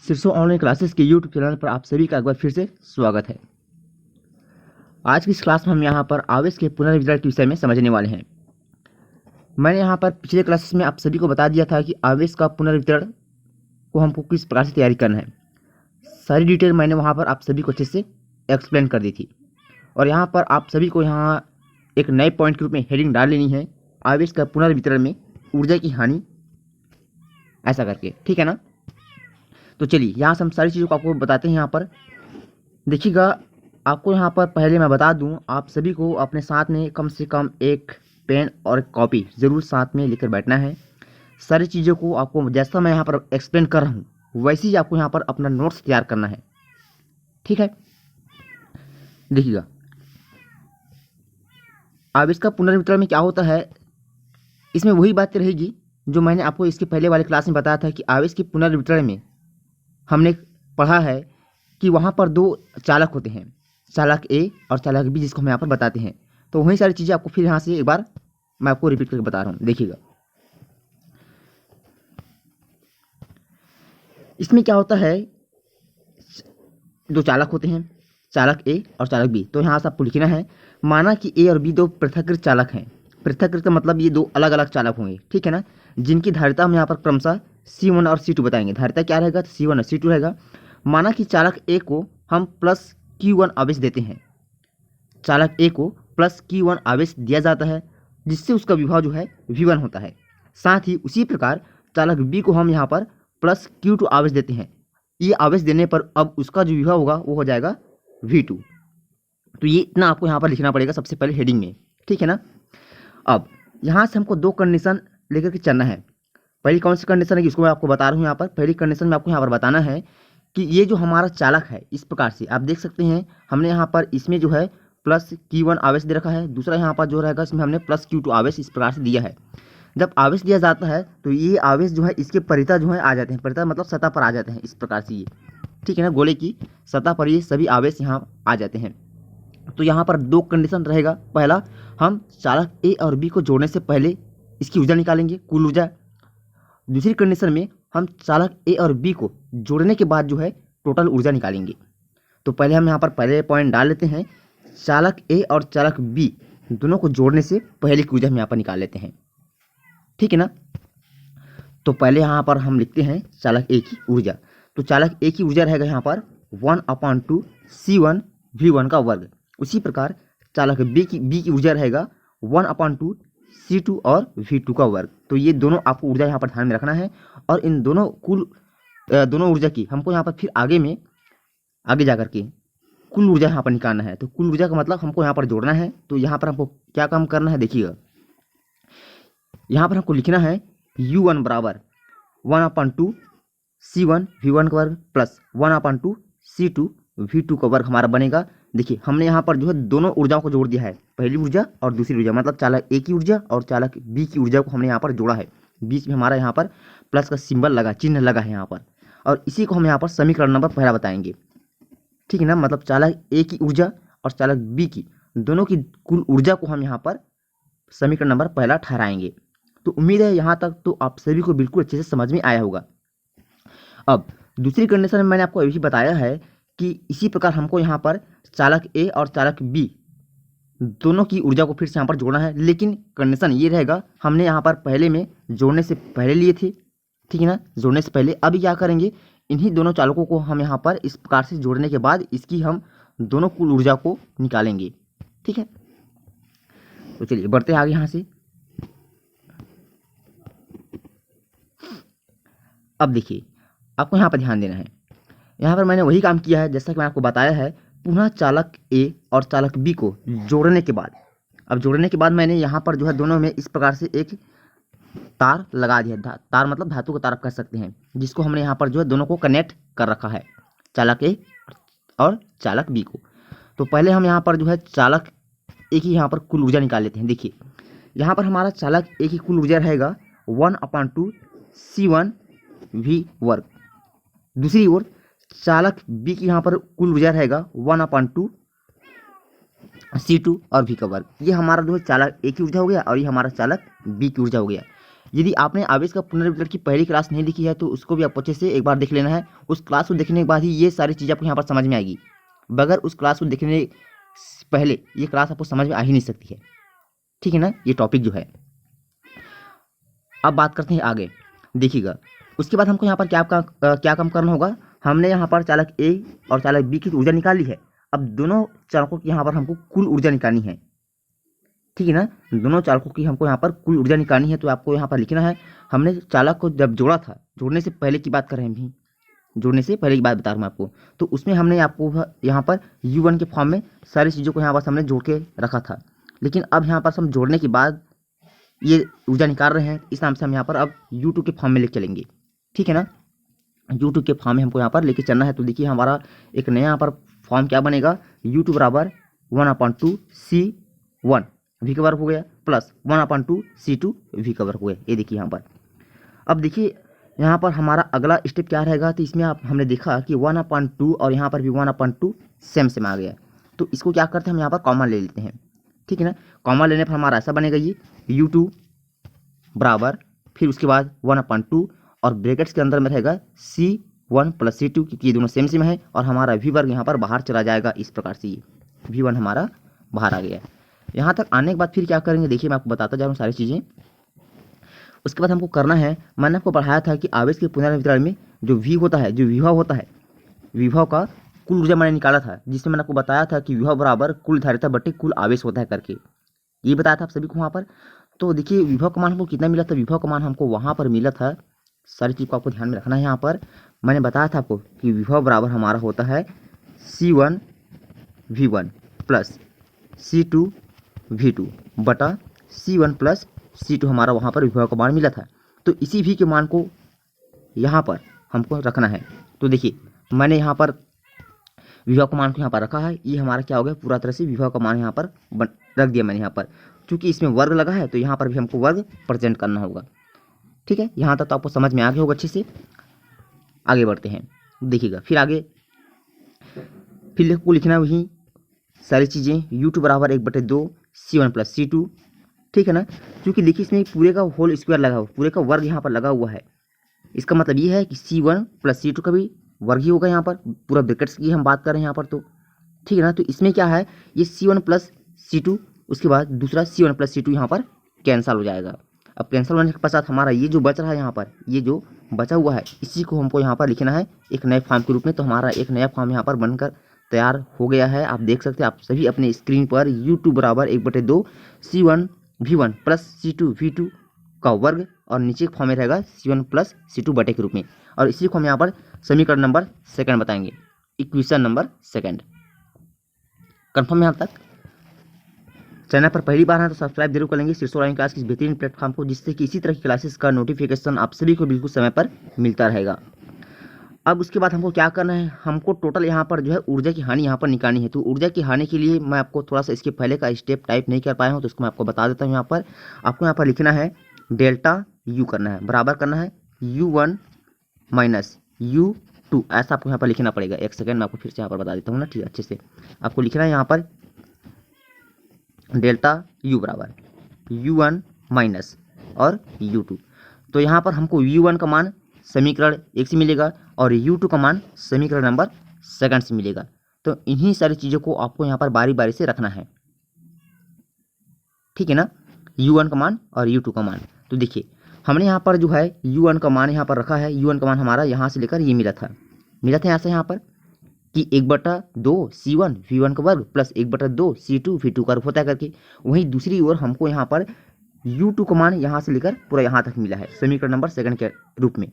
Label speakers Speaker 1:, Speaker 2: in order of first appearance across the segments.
Speaker 1: सिरसो online classes के YouTube channel पर आप सभी का एक बार फिर से स्वागत है। आज की इस क्लास में हम यहाँ पर आवेश के पुनर्वितरण के विषय में समझने वाले हैं। मैंने यहाँ पर पिछले क्लासेस में आप सभी को बता दिया था कि आवेश का पुनर्वितरण को हमको किस प्रकार से तैयारी करना है। सारी डिटेल मैंने वहाँ पर आप सभी को अच्छे से एक्सप्लेन कर दी थी। और यहाँ पर आप सभी को यहाँ एक नए पॉइंट के रूप में हेडिंग डाल लेनी है, आवेश का पुनर्वितरण में ऊर्जा की हानि, ऐसा करके, ठीक है ना। तो चलिए यहाँ से हम सारी चीज़ों को आपको बताते हैं। यहाँ पर देखिएगा, आपको यहाँ पर पहले मैं बता दूँ, आप सभी को अपने साथ में कम से कम एक पेन और एक कॉपी ज़रूर साथ में लेकर बैठना है। सारी चीज़ों को आपको जैसा मैं यहाँ पर एक्सप्लेन कर रहा हूँ वैसे ही आपको यहाँ पर अपना नोट्स तैयार करना है, ठीक है। देखिएगा, आवेश का पुनर्वितरण में क्या होता है, इसमें वही बात रहेगी जो मैंने आपको इसके पहले वाले क्लास में बताया था कि आवेश के पुनर्वितरण में हमने पढ़ा है कि वहाँ पर दो चालक होते हैं, चालक ए और चालक बी, जिसको हम यहाँ पर बताते हैं। तो वही सारी चीज़ें आपको फिर यहाँ से एक बार मैं आपको रिपीट करके बता रहा हूँ। देखिएगा, इसमें क्या होता है, दो चालक होते हैं, चालक ए और चालक बी। तो यहाँ से आपको लिखना है, माना कि ए और बी दो पृथकृत चालक हैं। पृथकृत का मतलब ये दो अलग अलग चालक होंगे, ठीक है ना, जिनकी धारिता हम यहाँ पर क्रमशः C1 और C2 बताएंगे। धारिता क्या रहेगा, तो C1 और C2 रहेगा। माना कि चालक ए को हम प्लस Q1 आवेश देते हैं, चालक ए को प्लस Q1 आवेश दिया जाता है, जिससे उसका विभव जो है V1 होता है। साथ ही उसी प्रकार चालक बी को हम यहाँ पर प्लस Q2 आवेश देते हैं। ये आवेश देने पर अब उसका जो विभव होगा वो हो जाएगा V2। तो ये इतना आपको यहाँ पर लिखना पड़ेगा सबसे पहले हेडिंग में, ठीक है ना। अब यहाँ से हमको दो कंडीशन लेकर के चलना है। पहली कौन सी कंडीशन है, इसको मैं आपको बता रहा हूँ। यहाँ पर पहली कंडीशन में आपको यहाँ पर बताना है कि ये जो हमारा चालक है, इस प्रकार से आप देख सकते हैं, हमने यहाँ पर इसमें जो है प्लस Q1 आवेश दे रखा है, दूसरा यहाँ पर जो रहेगा इसमें हमने प्लस Q2 आवेश इस प्रकार से दिया है। जब आवेश दिया जाता है तो ये आवेश जो है इसके परितः जो है आ जाते हैं, परितः मतलब सतह पर आ जाते हैं इस प्रकार से, ये ठीक है ना, गोले की सतह पर ये सभी आवेश यहाँ आ जाते हैं। तो यहाँ पर दो कंडीशन रहेगा। पहला, हम चालक ए और बी को जोड़ने से पहले इसकी ऊर्जा निकालेंगे, कुल ऊर्जा। दूसरी कंडीशन में हम चालक ए और बी को जोड़ने के बाद जो है टोटल ऊर्जा निकालेंगे। तो पहले हम यहाँ पर पहले पॉइंट डाल लेते हैं, चालक ए और चालक बी दोनों को जोड़ने से पहले की ऊर्जा हम यहाँ पर निकाल लेते हैं, ठीक है ना। तो पहले यहाँ पर हम लिखते हैं चालक ए की ऊर्जा। तो चालक ए की ऊर्जा रहेगा यहाँ पर 1/2 C1 V1 का वर्ग। उसी प्रकार चालक बी की ऊर्जा रहेगा 1/2 C2 और V2 का वर्ग। तो ये दोनों आपको ऊर्जा यहाँ पर ध्यान में रखना है। और इन दोनों दोनों ऊर्जा की हमको यहाँ पर फिर आगे जा करके कुल ऊर्जा यहाँ पर निकालना है। तो कुल ऊर्जा का मतलब हमको यहाँ पर जोड़ना है। तो यहाँ पर हमको क्या काम करना है, देखिएगा, यहाँ पर हमको लिखना है U1 बराबर 1/2 C1 V1 का वर्ग प्लस 1/2 C2 V2 का वर्ग हमारा बनेगा। देखिए, हमने यहाँ पर जो है दोनों ऊर्जाओं को जोड़ दिया है, पहली ऊर्जा और दूसरी ऊर्जा, मतलब चालक ए की ऊर्जा और चालक बी की ऊर्जा को हमने यहाँ पर जोड़ा है। बीच में हमारा यहाँ पर प्लस का सिंबल लगा, चिन्ह लगा है यहाँ पर, और इसी को हम यहाँ पर समीकरण नंबर पहला बताएंगे, ठीक है ना। मतलब चालक ए की ऊर्जा और चालक बी की दोनों की कुल ऊर्जा को हम यहाँ पर समीकरण नंबर पहला ठहराएंगे। तो उम्मीद है यहाँ तक तो आप सभी को बिल्कुल अच्छे से समझ में आया होगा। अब दूसरी कंडीशन में मैंने आपको अभी बताया है कि इसी प्रकार हमको यहाँ पर चालक ए और चालक बी दोनों की ऊर्जा को फिर से यहाँ पर जोड़ना है। लेकिन कंडीशन ये रहेगा, हमने यहाँ पर पहले में जोड़ने से पहले लिए थे, ठीक है ना, जोड़ने से पहले। अभी क्या करेंगे, इन्हीं दोनों चालकों को हम यहाँ पर इस प्रकार से जोड़ने के बाद इसकी हम दोनों कुल ऊर्जा को निकालेंगे, ठीक है। तो चलिए बढ़ते आगे यहाँ से। अब देखिए, आपको यहाँ पर ध्यान देना है, यहाँ पर मैंने वही काम किया है जैसा कि मैं आपको बताया है। पुनः चालक ए और चालक बी को जोड़ने के बाद, अब जोड़ने के बाद मैंने यहाँ पर जो है दोनों में इस प्रकार से एक तार लगा दिया। तार मतलब धातु का तार आप कह सकते हैं, जिसको हमने यहाँ पर जो है दोनों को कनेक्ट कर रखा है, चालक ए और चालक बी को। तो पहले हम यहाँ पर जो है चालक ए की यहाँ पर कुल ऊर्जा निकाल लेते हैं। देखिए, यहाँ पर हमारा चालक ए की कुल ऊर्जा रहेगा 1/2 C1 V वर्ग। दूसरी ओर चालक बी की यहाँ पर कुल ऊर्जा रहेगा 1/2 C2 और V का वर्ग। ये हमारा जो है चालक ए की ऊर्जा हो गया और ये हमारा चालक बी की ऊर्जा हो गया। यदि आपने आवेश का पुनर्वितरण की पहली क्लास नहीं देखी है तो उसको भी आपको अच्छे से एक बार देख लेना है। उस क्लास को देखने के बाद ही ये सारी चीज़ें आपको यहाँ पर समझ में आएगी। बगैर उस क्लास को देखने से पहले ये क्लास आपको समझ में आ ही नहीं सकती है। ठीक है ना, ये टॉपिक जो है। अब बात करते हैं आगे, देखिएगा। उसके बाद हमको यहाँ पर क्या काम करना होगा। हमने यहाँ पर चालक ए और चालक बी की ऊर्जा निकाली है। अब दोनों चालकों की यहाँ पर हमको कुल ऊर्जा निकालनी है। ठीक है ना, दोनों चालकों की हमको यहाँ पर कुल ऊर्जा निकालनी है। तो आपको यहाँ पर लिखना है, हमने चालक को जब जोड़ा था, जोड़ने से पहले की बात कर रहे हैं भी, जोड़ने से पहले की बात बता रहा हूँ आपको। तो उसमें हमने आपको यहाँ पर U1 के फॉर्म में सारी चीज़ों को यहाँ पर हमने जोड़ के रखा था। लेकिन अब यहाँ पर हम जोड़ने के बाद ये ऊर्जा निकाल रहे हैं, इस नाम से हम यहाँ पर अब U2 के फॉर्म में लेके चलेंगे। ठीक है ना, U2 के फॉर्म में हमको यहाँ पर लेके चलना है। तो देखिए हमारा एक नया यहाँ पर फॉर्म क्या बनेगा, U2 बराबर 1/2 C1 V का वर्ग हो गया प्लस 1/2 C2 V का वर्ग हो गया। ये देखिए यहाँ पर। अब देखिए यहाँ पर हमारा अगला स्टेप क्या रहेगा। तो इसमें हमने देखा कि 1/2 और यहाँ पर भी 1/2 सेम आ गया। तो इसको क्या करते हैं, हम यहाँ पर कॉमन ले लेते हैं। ठीक है ना, कॉमन लेने पर हमारा ऐसा बनेगा, ये U2 बराबर फिर उसके बाद 1/2 और ब्रैकेट्स के अंदर में रहेगा C1 प्लस C2, क्योंकि ये दोनों सेम है। और हमारा V वर्ग यहाँ पर बाहर चला जाएगा। इस प्रकार से ये V1 हमारा बाहर आ गया। यहाँ तक आने के बाद फिर क्या करेंगे, देखिए मैं आपको बताता जा रहा हूँ सारी चीज़ें। उसके बाद हमको करना है, मैंने आपको पढ़ाया था कि आवेश के पुनर्वितरण में जो V होता है, जो विभव होता है, विभव का कुल ऊर्जा मैंने निकाला था, जिसमें मैंने आपको बताया था कि विभव बराबर कुल धारिता बटे कुल आवेश होता है करके, ये बताया था आप सभी को वहाँ पर। तो देखिए विभव का मान हमको कितना मिला था, विभव का मान हमको वहाँ पर मिला था, सारी चीज़ को आपको ध्यान में रखना है। यहाँ पर मैंने बताया था आपको कि विभव बराबर हमारा होता है C1 V1 plus C2 V2 बटा C1 प्लस C2 हमारा वहाँ पर विभव का मान मिला था। तो इसी V के मान को यहाँ पर हमको रखना है। तो देखिए मैंने यहाँ पर विभव का मान को यहाँ पर रखा है। ये हमारा क्या हो गया, पूरा तरह से विभव का मान यहाँ पर रख दिया मैंने यहाँ पर। चूँकि इसमें वर्ग लगा है तो यहाँ पर भी हमको वर्ग प्रेजेंट करना होगा। ठीक है, यहाँ तक तो आपको समझ में आ गया होगा अच्छे से। आगे बढ़ते हैं, देखिएगा फिर आगे फिर को लिखना वही सारी चीज़ें। U2 बराबर 1/2 C1 प्लस C2। ठीक है ना, क्योंकि देखिए इसमें पूरे का होल स्क्वायर लगा हुआ, पूरे का वर्ग यहाँ पर लगा हुआ है। इसका मतलब ये है कि C1 प्लस C2 का भी वर्ग ही होगा। यहाँ पर पूरा ब्रैकेट्स की हम बात कर रहे हैं यहाँ पर। तो ठीक है ना, तो इसमें क्या है, ये C1 प्लस C2, उसके बाद दूसरा C1 प्लस C2 यहाँ पर कैंसल हो जाएगा। अब कैंसिल होने के पश्चात हमारा ये जो बच रहा है यहाँ पर, ये जो बचा हुआ है, इसी को हमको यहाँ पर लिखना है एक नए फॉर्म के रूप में। तो हमारा एक नया फॉर्म यहाँ पर बनकर तैयार हो गया है। आप देख सकते हैं आप सभी अपने स्क्रीन पर U2 बराबर 1/2 C1 V1 plus C2 V2 का वर्ग, और नीचे फॉर्म में रहेगा C1 प्लस C2 बटे के रूप में। और इसी को हम यहाँ पर समीकरण नंबर 2 बताएंगे, इक्वेशन नंबर 2। कन्फर्म यहाँ तक? चैनल पर पहली बार है तो सब्सक्राइब जरूर कर लेंगे शीर्षो ऑनलाइन क्लास की बेहतरीन प्लेटफॉर्म को, जिससे कि इसी तरह की क्लासेस का नोटिफिकेशन आप सभी को बिल्कुल समय पर मिलता रहेगा। अब उसके बाद हमको क्या करना है, हमको टोटल यहाँ पर जो है ऊर्जा की हानि यहाँ पर निकालनी है। तो ऊर्जा की हानि के लिए मैं आपको थोड़ा सा इसके पहले का स्टेप टाइप नहीं कर पाया हूँ, तो उसको मैं आपको बता देता हूँ। यहाँ पर आपको यहाँ पर लिखना है डेल्टा U करना है, बराबर करना है U1 माइनस U2, ऐसा आपको यहाँ पर लिखना पड़ेगा। एक सेकेंड मैं आपको फिर से यहाँ पर बता देता हूँ ना, ठीक है, अच्छे से आपको लिखना है। यहाँ पर डेल्टा U बराबर U1 माइनस और U2। तो यहाँ पर हमको U1 का मान समीकरण 1 से मिलेगा और U2 का मान समीकरण नंबर 2 से मिलेगा। तो इन्हीं सारी चीज़ों को आपको यहाँ पर बारी बारी से रखना है। ठीक है ना, U1 का मान और U2 का मान। तो देखिए हमने यहाँ पर जो है U1 का मान यहाँ पर रखा है। U1 का मान हमारा यहाँ से लेकर ये मिला था यहाँ से यहाँ पर कि 1/2 C1 V1 का वर्ग प्लस 1/2 C2 V2 का वर्ग होता है करके। वहीं दूसरी ओर हमको यहाँ पर U2 का मान यहाँ से लेकर पूरा यहाँ तक मिला है समीकरण नंबर 2 के रूप में,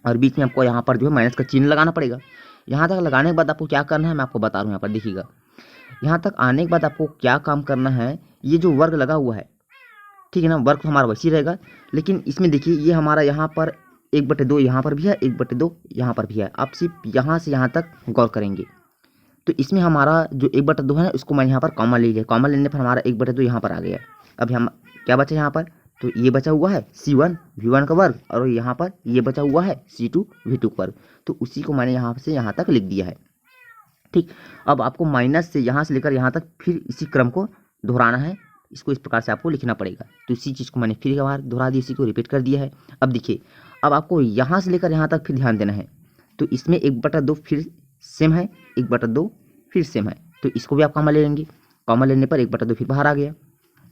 Speaker 1: और बीच में आपको यहाँ पर जो है माइनस का चिन्ह लगाना पड़ेगा। यहाँ तक लगाने के बाद आपको क्या करना है मैं आपको बता रहा हूँ। यहाँ पर देखिएगा, यहाँ तक आने के बाद आपको क्या काम करना है, ये जो वर्ग लगा हुआ है, ठीक है ना, वर्ग हमारा वैसे ही रहेगा। लेकिन इसमें देखिए ये हमारा यहाँ पर 1/2 यहाँ पर भी है, 1/2 यहाँ पर भी है। आप सिर्फ यहाँ से यहाँ तक गौर करेंगे तो इसमें हमारा जो 1/2 है उसको मैं यहाँ पर कॉमन ले लिया। कॉमन लेने पर हमारा 1/2 यहाँ पर आ गया। अब हम क्या बचा यहाँ पर, तो ये बचा हुआ है C1 V1 का वर्ग, और यहाँ पर ये बचा हुआ है C2 V2 का वर्ग। तो उसी को मैंने यहाँ से यहाँ तक लिख दिया है। ठीक, अब आपको माइनस से यहाँ से लेकर यहाँ तक फिर इसी क्रम को दोहराना है। इसको इस प्रकार से आपको लिखना पड़ेगा। तो इसी चीज़ को मैंने फिर एक बार दोहरा दिया, इसी को रिपीट कर दिया है। अब देखिए, अब आपको यहाँ से लेकर यहाँ तक फिर ध्यान देना है। तो इसमें 1/2 फिर सेम है, 1/2 फिर सेम है, तो इसको भी आप कॉमन ले लेंगे। कॉमन लेने पर 1/2 फिर बाहर आ गया,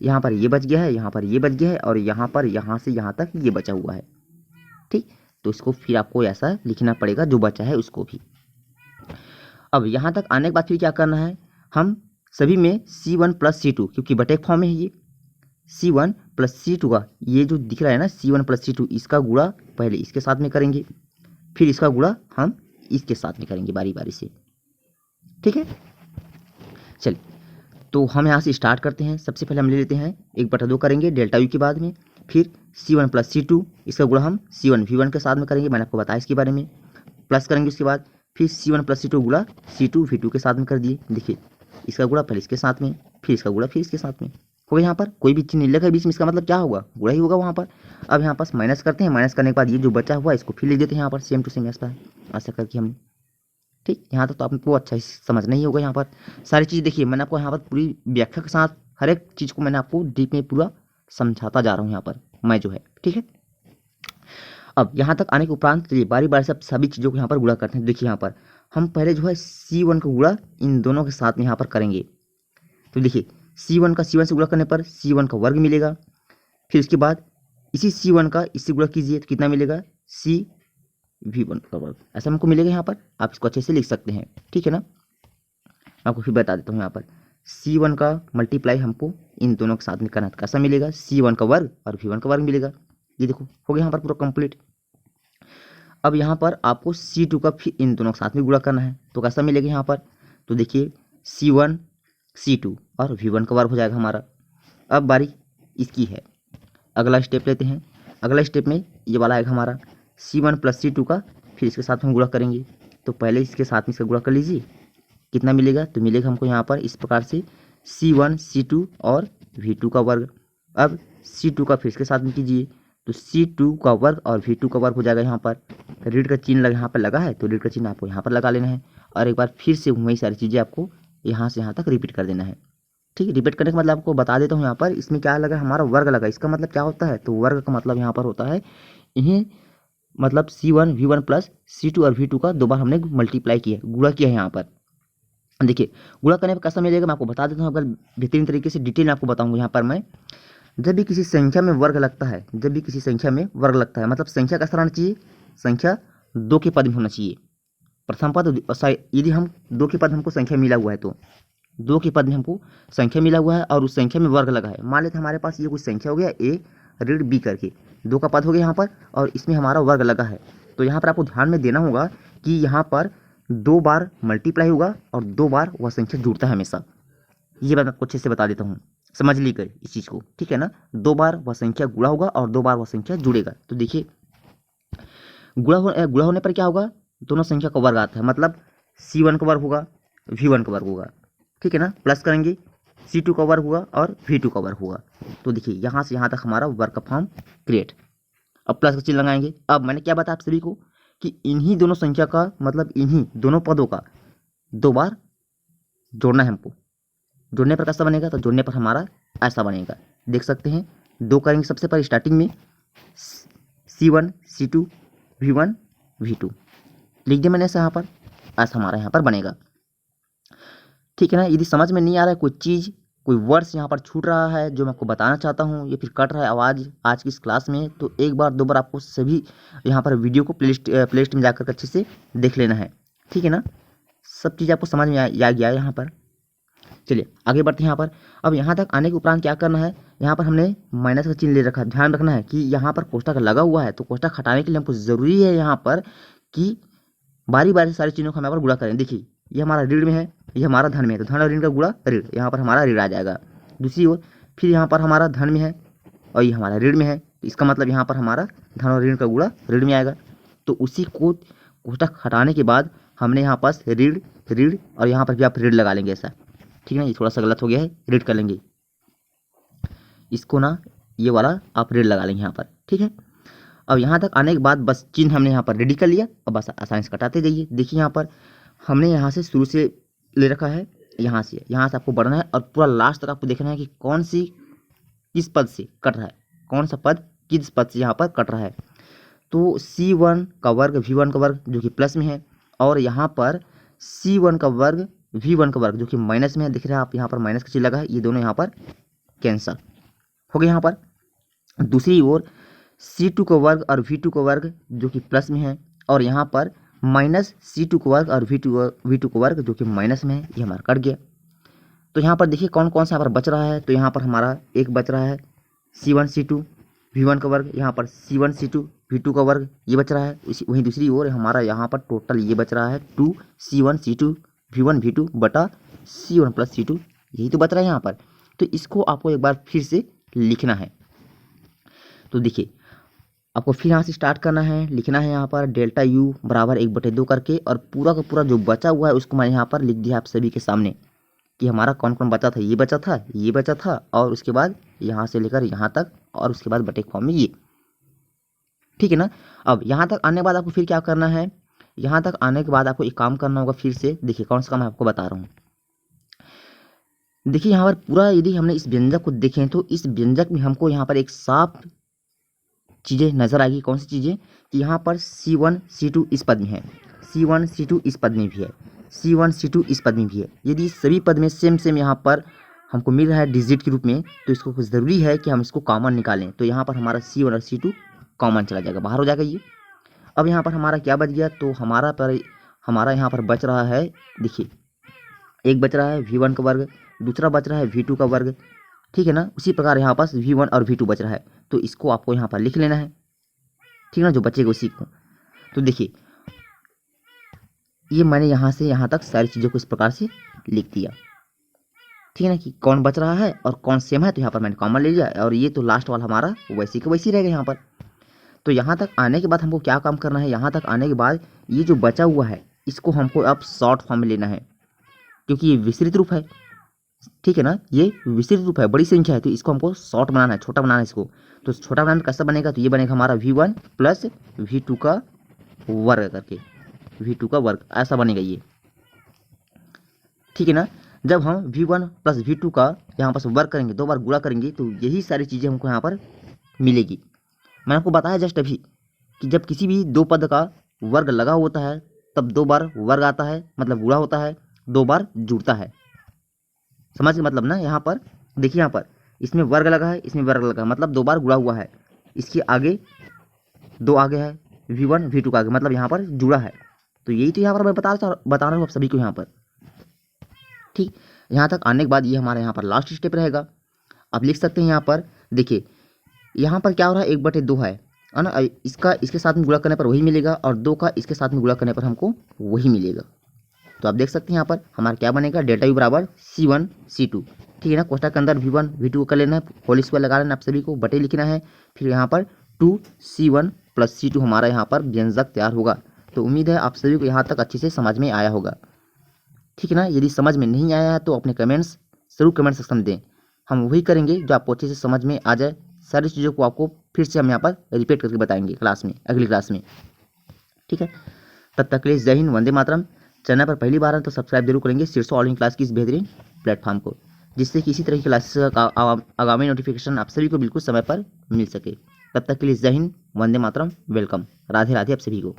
Speaker 1: यहाँ पर ये बच गया है, यहाँ पर ये बच गया है, और यहाँ पर यहाँ से यहाँ तक ये बचा हुआ है। ठीक, तो इसको फिर आपको ऐसा लिखना पड़ेगा, जो बचा है उसको भी। अब यहाँ तक आने के बाद फिर क्या करना है, हम सभी में C1 + C2, क्योंकि बटेक फॉर्म में है ये, C1 + C2 का ये जो दिख रहा है ना, C1 + C2, इसका गुणा पहले इसके साथ में करेंगे, फिर इसका गुणा हम इसके साथ में करेंगे बारी बारी से। ठीक है, चलिए तो हम यहाँ से स्टार्ट करते हैं। सबसे पहले हम ले लेते हैं 1/2 करेंगे डेल्टा यू के बाद में, फिर C1 + C2, इसका गुणा हम C1 V1 के साथ में करेंगे, मैंने आपको बताया इसके बारे में। प्लस करेंगे उसके बाद, फिर C1 + C2 गुणा C2 V2 के साथ में कर दिए। देखिए, इसका गुणा पहले इसके साथ में, फिर इसका गुणा फिर इसके साथ में हो गया। यहाँ पर कोई भी चीज़ नहीं लिखा है बीच में, इसका मतलब क्या होगा, गुणा ही होगा वहाँ पर। अब यहाँ पास माइनस करते हैं, माइनस करने के बाद ये जो बचा हुआ है इसको फिर लिख देते हैं यहाँ पर सेम टू सेम ऐसा करके हमने। ठीक, यहाँ तक तो आपको अच्छा ही समझना ही होगा। यहाँ पर सारी चीज़ देखिए, मैंने आपको यहाँ पर पूरी व्याख्या के साथ हर एक चीज़ को मैंने आपको डीप में पूरा समझाता जा रहा हूँ यहाँ पर मैं जो है। ठीक है, अब यहाँ तक आने के उपरांत चलिए बारी बारी से सभी चीज़ों को यहाँ पर गुणा करते हैं। देखिए यहाँ पर हम पहले जो है C1 का गुणा इन दोनों के साथ में यहाँ पर करेंगे। तो देखिए, C1 का C1 से गुणा करने पर C1 का वर्ग मिलेगा, फिर उसके बाद इसी C1 का इससे गुणा कीजिए तो कितना मिलेगा, C V1 का वर्ग, ऐसा हमको मिलेगा। यहाँ पर आप इसको अच्छे से लिख सकते हैं। ठीक है ना, मैं आपको फिर बता देता हूँ। यहाँ पर C1 का मल्टीप्लाई हमको इन दोनों के साथ में करना है, कैसा मिलेगा, C1 का वर्ग और V1 का वर्ग मिलेगा। ये देखो हो गया यहाँ पर पूरा कंप्लीट। अब यहाँ पर आपको C2 का फिर इन दोनों के साथ में गुणा करना है, तो कैसा मिलेगा यहाँ पर, तो देखिए C1 C2 और V1 का वर्ग हो जाएगा हमारा। अब बारी इसकी है, अगला स्टेप लेते हैं। अगला स्टेप में ये वाला आएगा हमारा C1 + C2 का, फिर इसके साथ हम गुणा करेंगे। तो पहले इसके साथ में इसका गुणा कर लीजिए, कितना मिलेगा, तो मिलेगा हमको यहाँ पर इस प्रकार से C1 C2 और V2 का वर्ग। अब C2 का फिर इसके साथ में कीजिए, तो C2 का वर्ग और V2 का वर्ग हो जाएगा। यहाँ पर रीड का चिन्ह यहाँ पर लगा है, तो रीड का चिन्ह आपको यहाँ पर लगा लेना है, और एक बार फिर से वही सारी चीज़ें आपको यहाँ से यहाँ तक रिपीट कर देना है। ठीक है, रिपीट करने का मतलब आपको बता देता हूँ। यहाँ पर इसमें क्या लगा, हमारा वर्ग लगा, इसका मतलब क्या होता है, तो वर्ग का मतलब यहाँ पर होता है इन्हें, मतलब C1 V1 + C2 और V2 का 2 बार हमने मल्टीप्लाई किया, गुणा किया है। यहाँ पर देखिए गुणा करने पर कैसा मिलेगा, मैं आपको बता देता हूँ। अगर बेहतरीन तरीके से डिटेल में आपको बताऊँगा। यहाँ पर मैं, जब भी किसी संख्या में वर्ग लगता है, जब भी किसी संख्या में वर्ग लगता है, मतलब संख्या कैसा रहना चाहिए, संख्या 2 के पद में होना चाहिए। प्रथम पद, यदि हम 2 के पद हमको संख्या मिला हुआ है, तो 2 के पद में हमको संख्या मिला हुआ है और उस संख्या में वर्ग लगा है। मान लेते हमारे पास ये कुछ संख्या हो गया A ऋण B करके, 2 का पद हो गया यहाँ पर, और इसमें हमारा वर्ग लगा है। तो यहाँ पर आपको ध्यान में देना होगा कि यहाँ पर 2 बार मल्टीप्लाई होगा और 2 बार वह संख्या जुड़ता है हमेशा। ये बात आपको अच्छे से बता देता हूँ, समझ लीजिए इस चीज़ को। ठीक है ना, 2 बार वह संख्या गुणा होगा और 2 बार वह संख्या जुड़ेगा। तो देखिए गुणा होने पर क्या होगा, दोनों संख्या का वर्ग आता है, मतलब C1 का वर्ग होगा, V1 का वर्ग होगा। ठीक है ना, प्लस करेंगे C2 का वर्ग होगा और V2 का वर्ग होगा। तो देखिए यहाँ से यहाँ तक हमारा वर्ग का फॉर्म क्रिएट। अब प्लस का चिन्ह लगाएंगे। अब मैंने क्या बताया आप सभी को कि इन्हीं दोनों संख्या का, मतलब इन्हीं दोनों पदों का 2 बार जोड़ना है हमको। जोड़ने पर कैसा बनेगा, तो जोड़ने पर हमारा ऐसा बनेगा, देख सकते हैं। 2 करेंगे सबसे पहले स्टार्टिंग में, C1 C2 V1 V2 लिख दिया मैंने ऐसा, यहाँ पर ऐसा हमारा यहाँ पर बनेगा। ठीक है ना, यदि समझ में नहीं आ रहा है कोई चीज़, कोई वर्ड्स यहाँ पर छूट रहा है जो मैं आपको बताना चाहता हूँ, या फिर कट रहा है आवाज़ आज की इस क्लास में, तो 1 बार 2 बार आपको सभी यहाँ पर वीडियो को प्लेलिस्ट में जाकर अच्छे से देख लेना है। ठीक है ना, सब चीज़ आपको समझ में आ गया है यहाँ पर। चलिए आगे बढ़ते हैं यहाँ पर। अब यहाँ तक आने के उपरांत क्या करना है, यहाँ पर हमने माइनस का चिन्ह ले रखा है। ध्यान रखना है कि यहाँ पर कोष्ठक लगा हुआ है, तो कोष्ठक हटाने के लिए हमको ज़रूरी है यहाँ पर कि बारी बारी से सारे चिन्हों को हम यहाँ पर गुणा करें। देखिए ये हमारा ऋण में है, ये हमारा धन में है, तो धन और ऋण का गुणा ऋण, यहाँ पर हमारा ऋण आ जाएगा। दूसरी ओर फिर यहाँ पर हमारा धन में है और ये हमारा ऋण में है, तो इसका मतलब यहाँ पर हमारा धन और ऋण का गुणा ऋण में आएगा। तो उसी को कोष्ठक हटाने के बाद हमने यहाँ पास ऋण ऋण और यहाँ पर भी आप ऋण लगा लेंगे ऐसा। ठीक है ना, ये थोड़ा सा गलत हो गया है, ऋण कर लेंगे इसको ना, ये वाला आप ऋण लगा लेंगे यहाँ पर। ठीक है, अब यहाँ तक आने के बाद बस चिन्ह हमने यहाँ पर रेडी कर लिया, अब बस आसानी से कटाते जाइए। देखिए यहाँ पर हमने यहाँ से शुरू से ले रखा है, यहाँ से आपको बढ़ना है और पूरा लास्ट तक आपको देखना है कि कौन सी किस पद से कट रहा है, कौन सा पद किस पद से यहाँ पर कट रहा है। तो C1 का वर्ग V1 का वर्ग जो कि प्लस में है, और यहाँ पर C1 का वर्ग V1 का वर्ग जो कि माइनस में है। दिख रहा है आप, यहाँ पर माइनस का चिन्ह लगा है, ये दोनों यहाँ पर कैंसल हो गए। यहाँ पर दूसरी ओर C2 का वर्ग और V2 का वर्ग जो कि प्लस में है, और यहाँ पर माइनस C2 का वर्ग और V2 का वर्ग जो कि माइनस में है, ये हमारा कट गया। तो यहाँ पर देखिए कौन कौन सा यहाँ पर बच रहा है। तो यहाँ पर हमारा एक बच रहा है C1 C2 V1 का वर्ग, यहाँ पर C1 C2 V2 का वर्ग ये बच रहा है। इसी वहीं दूसरी ओर हमारा यहाँ पर टोटल ये बच रहा है 2 C1 C2 V1 V2 बटा C1 प्लस C2, यही तो बच रहा है यहाँ पर। तो इसको आपको एक बार फिर से लिखना है। तो देखिए आपको फिर यहाँ से स्टार्ट करना है, लिखना है यहाँ पर डेल्टा U बराबर 1/2 करके, और पूरा का पूरा जो बचा हुआ है उसको मैंने यहाँ पर लिख दिया आप सभी के सामने कि हमारा कौन कौन बचा था। ये बचा था, ये बचा था, और उसके बाद यहाँ से लेकर यहाँ तक, और उसके बाद बटे फॉर्म में ये, ठीक है ना। अब यहाँ तक आने के बाद आपको फिर क्या करना है, यहाँ तक आने के बाद आपको एक काम करना होगा फिर से। देखिए कौन सा काम मैं आपको बता रहा हूँ। देखिए यहाँ पर पूरा यदि हमने इस व्यंजक को देखें तो इस व्यंजक में हमको यहाँ पर एक साफ चीज़ें नजर आएगी। कौन सी चीज़ें कि यहाँ पर C1 C2 इस पद में है, C1 C2 इस पद में भी है, C1 C2 इस पद में भी है। यदि सभी पद में सेम यहाँ पर हमको मिल रहा है डिजिट के रूप में, तो इसको कुछ ज़रूरी है कि हम इसको कॉमन निकालें। तो यहाँ पर हमारा C1 और C2 कॉमन चला जाएगा, बाहर हो जाएगा ये। अब यहाँ पर हमारा क्या बच गया, तो हमारा यहाँ पर बच रहा है, देखिए एक बच रहा है V1 का वर्ग, दूसरा बच रहा है V2 का वर्ग, ठीक है ना। उसी प्रकार यहाँ पास V1 और V2 बच रहा है, तो इसको आपको यहाँ पर लिख लेना है, ठीक है ना, जो बचेगा उसी को। तो देखिए ये मैंने यहाँ से यहाँ तक सारी चीज़ों को इस प्रकार से लिख दिया, ठीक है ना, कि कौन बच रहा है और कौन सेम है। तो यहाँ पर मैंने कॉमन ले लिया, और ये तो लास्ट वाला हमारा वैसे का वैसे रहेगा यहाँ पर। तो यहाँ तक आने के बाद हमको क्या काम करना है, यहाँ तक आने के बाद ये जो बचा हुआ है इसको हमको अब शॉर्ट फॉर्म में लेना है, क्योंकि ये विस्तृत रूप है, ठीक है ना, ये विस्तृत रूप है, बड़ी संख्या है, तो इसको हमको शॉर्ट बनाना है, छोटा बनाना है इसको। तो छोटा बनाना कैसा बनेगा, तो ये बनेगा हमारा V1 प्लस V2 का वर्ग करके, V2 का वर्ग ऐसा बनेगा ये, ठीक है ना। जब हम V1 प्लस V2 का यहाँ पर वर्ग करेंगे, 2 बार गुणा करेंगे, तो यही सारी चीज़ें हमको यहाँ पर मिलेगी। मैंने आपको बताया जस्ट अभी कि जब किसी भी 2 पद का वर्ग लगा होता है तब 2 बार वर्ग आता है, मतलब गुणा होता है, 2 बार जुड़ता है। समझ के मतलब ना। यहाँ पर देखिए, यहाँ पर इसमें वर्ग लगा है, इसमें वर्ग लगा है, मतलब 2 बार गुणा हुआ है। इसके आगे 2 आगे है, V1 V2 का आगे, मतलब यहाँ पर जुड़ा है। तो यही तो यहाँ पर मैं बता रहा हूँ आप सभी को यहाँ पर, ठीक। यहाँ तक आने के बाद ये हमारे यहाँ पर लास्ट स्टेप रहेगा। आप लिख सकते हैं यहाँ पर, देखिए यहाँ पर क्या हो रहा है, 1/2 है ना, इसका इसके साथ में गुणा करने पर वही मिलेगा, और 2 का इसके साथ में गुणा करने पर हमको वही मिलेगा। तो आप देख सकते हैं यहाँ पर हमारा क्या बनेगा, डेल्टा U बराबर C1 C2, ठीक है ना। कोष्ठक के अंदर V1 V2 कर लेना है, होल स्क्वायर लगा लेना, आप सभी को बटे लिखना है। फिर यहाँ पर 2 C1 प्लस C2 हमारा यहाँ पर व्यंजक तैयार होगा। तो उम्मीद है आप सभी को यहाँ तक अच्छे से समझ में आया होगा, ठीक है ना। यदि समझ में नहीं आया है तो अपने कमेंट्स जरूर कमेंट सेक्शन में दें, हम वही करेंगे जो आपको अच्छे से समझ में आ जाए। सारी चीज़ों को आपको फिर से हम यहाँ पर रिपीट करके बताएंगे क्लास में, अगली क्लास में, ठीक है। तब तक के लिए जय हिंद, वंदे मातरम। चैनल पर पहली बार है तो सब्सक्राइब जरूर करेंगे शीर्षो ऑनलाइन क्लास की इस बेहतरीन प्लेटफॉर्म को, जिससे कि इसी तरह की क्लासेस का आगामी नोटिफिकेशन आप सभी को बिल्कुल समय पर मिल सके। तब तक के लिए जय हिंद, वंदे मातरम, वेलकम, राधे राधे आप सभी को।